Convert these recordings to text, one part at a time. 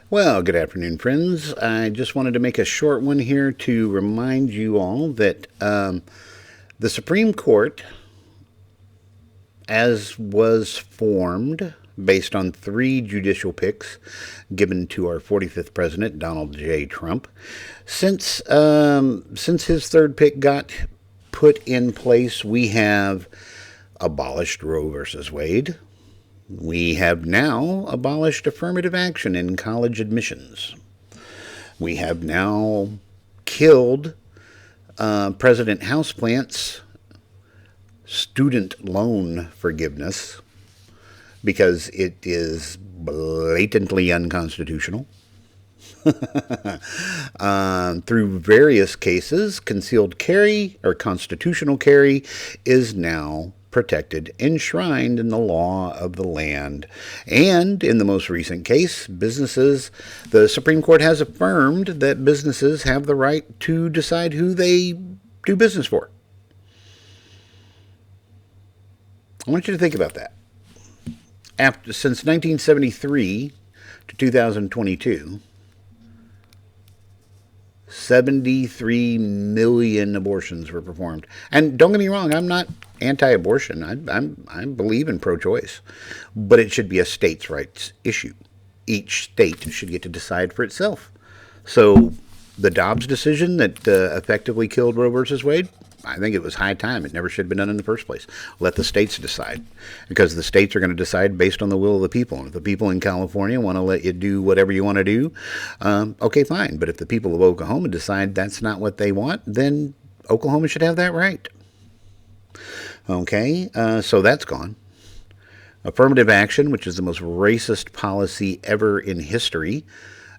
Well, good afternoon, friends. I just wanted to make a short one here to remind you all that the Supreme Court, as was formed based on three judicial picks given to our 45th president, Donald J. Trump, since his third pick got put in place, we have abolished Roe versus Wade. We have now abolished affirmative action in college admissions. We have now killed President Houseplant's student loan forgiveness because it is blatantly unconstitutional. Through various cases, concealed carry or constitutional carry is now protected, enshrined in the law of the land. And in the most recent case, the Supreme Court has affirmed that businesses have the right to decide who they do business for. I want you to think about that. Since 1973 to 2022, 73 million abortions were performed. And don't get me wrong, I'm not anti-abortion. I believe in pro-choice. But it should be a states' rights issue. Each state should get to decide for itself. So the Dobbs decision that effectively killed Roe versus Wade, I think it was high time. It never should have been done in the first place. Let the states decide, because the states are going to decide based on the will of the people. And if the people in California want to let you do whatever you want to do, okay, fine. But if the people of Oklahoma decide that's not what they want, then Oklahoma should have that right. Okay, so that's gone. Affirmative action, which is the most racist policy ever in history.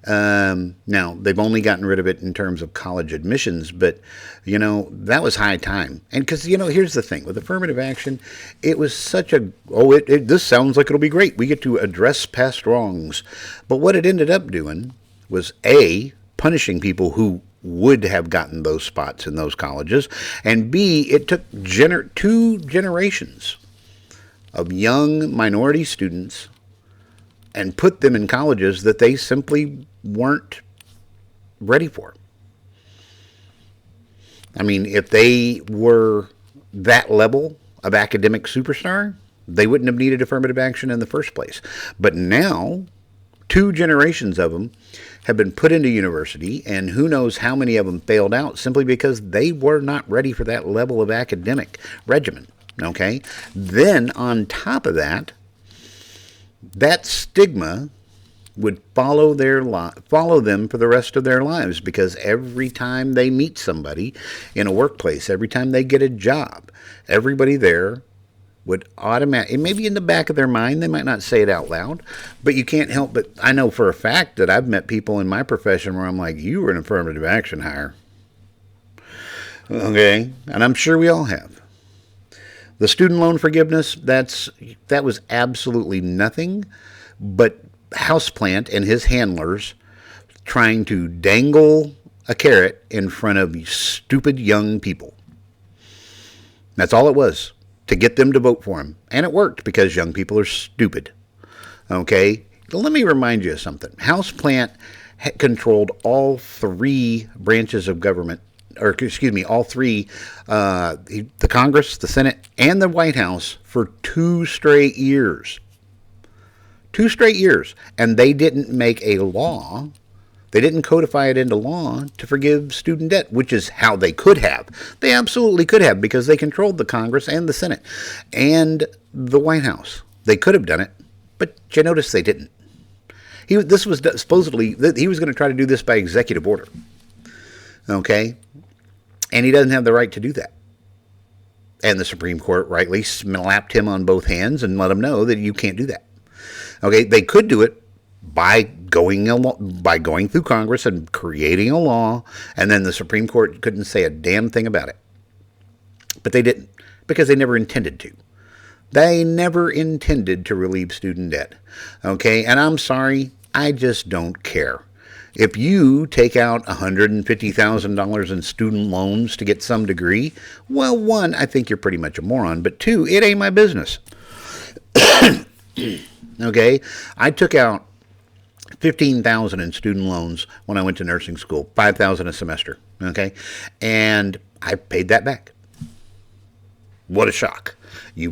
Now, they've only gotten rid of it in terms of college admissions, but, that was high time. And because, here's the thing. With affirmative action, it was such this sounds like it'll be great. We get to address past wrongs. But what it ended up doing was, A, punishing people who would have gotten those spots in those colleges, and B, it took two generations of young minority students and put them in colleges that they simply weren't ready for. I mean, if they were that level of academic superstar, they wouldn't have needed affirmative action in the first place. But now, two generations of them have been put into university, and who knows how many of them failed out simply because they were not ready for that level of academic regimen. Okay? Then, on top of that, that stigma would follow them for the rest of their lives, because every time they meet somebody in a workplace, every time they get a job, everybody there would automatically, maybe in the back of their mind, they might not say it out loud, but you can't help but, I know for a fact that I've met people in my profession where I'm like, you were an affirmative action hire. Okay, and I'm sure we all have. The student loan forgiveness, that was absolutely nothing but Houseplant and his handlers trying to dangle a carrot in front of stupid young people. That's all it was, to get them to vote for him. And it worked, because young people are stupid. Okay? Let me remind you of something. Houseplant controlled all three branches of government, all three, the Congress, the Senate, and the White House for 2 straight years. 2 straight years. And they didn't make a law. They didn't codify it into law to forgive student debt, which is how they could have. They absolutely could have, because they controlled the Congress and the Senate and the White House. They could have done it, but you notice they didn't. This was supposedly, he was going to try to do this by executive order. Okay? And he doesn't have the right to do that. And the Supreme Court rightly slapped him on both hands and let him know that you can't do that. Okay, they could do it by going through Congress and creating a law, and then the Supreme Court couldn't say a damn thing about it. But they didn't, because they never intended to. They never intended to relieve student debt. Okay, and I'm sorry, I just don't care. If you take out $150,000 in student loans to get some degree, well, one, I think you're pretty much a moron, but two, it ain't my business. Okay, I took out $15,000 in student loans when I went to nursing school, $5,000 a semester. Okay, and I paid that back. What a shock! You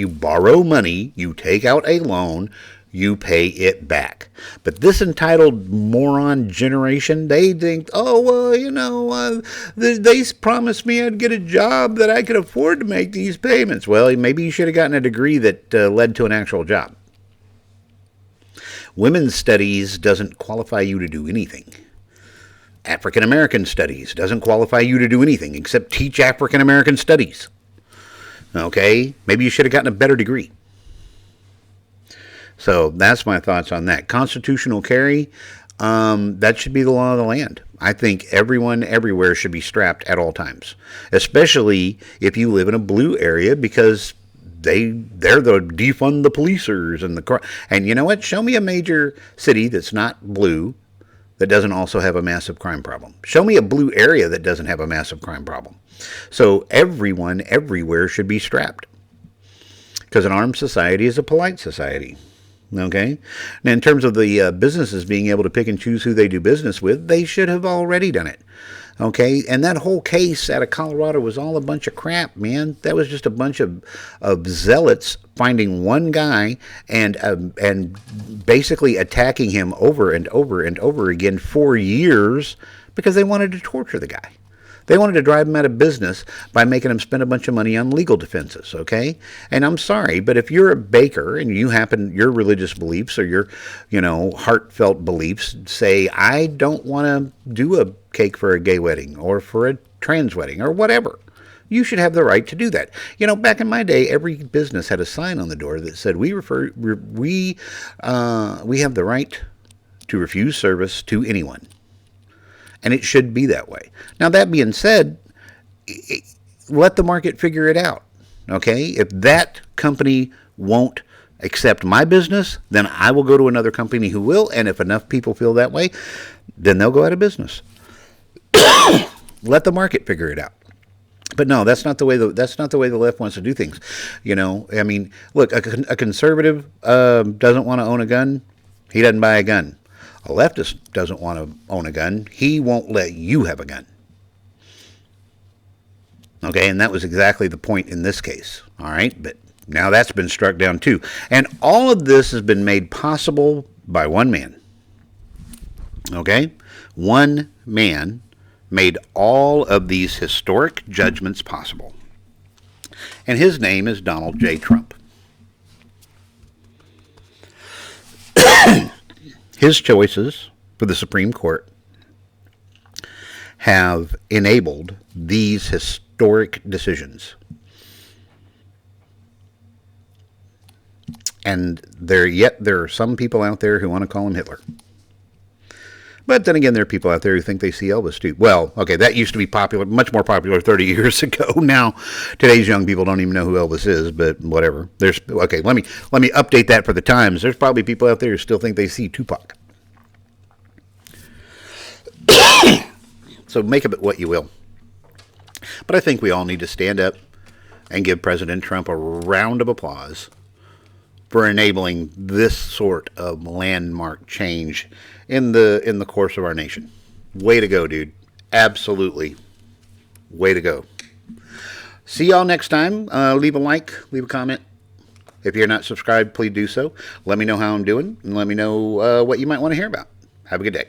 borrow money, you take out a loan, you pay it back. But this entitled moron generation, they think, oh, well, they promised me I'd get a job that I could afford to make these payments. Well, maybe you should have gotten a degree that led to an actual job. Women's studies doesn't qualify you to do anything. African American studies doesn't qualify you to do anything except teach African American studies. Okay? Maybe you should have gotten a better degree. So that's my thoughts on that. Constitutional carry, that should be the law of the land. I think everyone everywhere should be strapped at all times, especially if you live in a blue area, because they're the defund the policers and you know what? Show me a major city that's not blue that doesn't also have a massive crime problem. Show me a blue area that doesn't have a massive crime problem. So everyone everywhere should be strapped, because an armed society is a polite society. Okay? Now, in terms of the businesses being able to pick and choose who they do business with, they should have already done it. Okay? And that whole case out of Colorado was all a bunch of crap, man. That was just a bunch of zealots finding one guy and basically attacking him over and over and over again for years because they wanted to torture the guy. They wanted to drive him out of business by making him spend a bunch of money on legal defenses, okay? And I'm sorry, but if you're a baker and your religious beliefs or your, heartfelt beliefs say, I don't want to do a cake for a gay wedding or for a trans wedding or whatever, you should have the right to do that. Back in my day, every business had a sign on the door that said, we have the right to refuse service to anyone. And it should be that way. Now, that being said, let the market figure it out. Okay? If that company won't accept my business, then I will go to another company who will. And if enough people feel that way, then they'll go out of business. Let the market figure it out. But no, that's not the way the left wants to do things. Look, a conservative doesn't want to own a gun. He doesn't buy a gun. A leftist doesn't want to own a gun. He won't let you have a gun. Okay, and that was exactly the point in this case. All right, but now that's been struck down too. And all of this has been made possible by one man. Okay? One man made all of these historic judgments possible. And his name is Donald J. Trump. His choices for the Supreme Court have enabled these historic decisions. And there are some people out there who want to call him Hitler. But then again, there are people out there who think they see Elvis too. Well, okay, that used to be popular, much more popular 30 years ago. Now, today's young people don't even know who Elvis is, but whatever. Let me update that for the times. There's probably people out there who still think they see Tupac. So make of it what you will. But I think we all need to stand up and give President Trump a round of applause for enabling this sort of landmark change in the course of our nation. Way to go, dude. Absolutely. Way to go. See y'all next time. Leave a like, leave a comment. If you're not subscribed, please do so. Let me know how I'm doing, and let me know what you might want to hear about. Have a good day.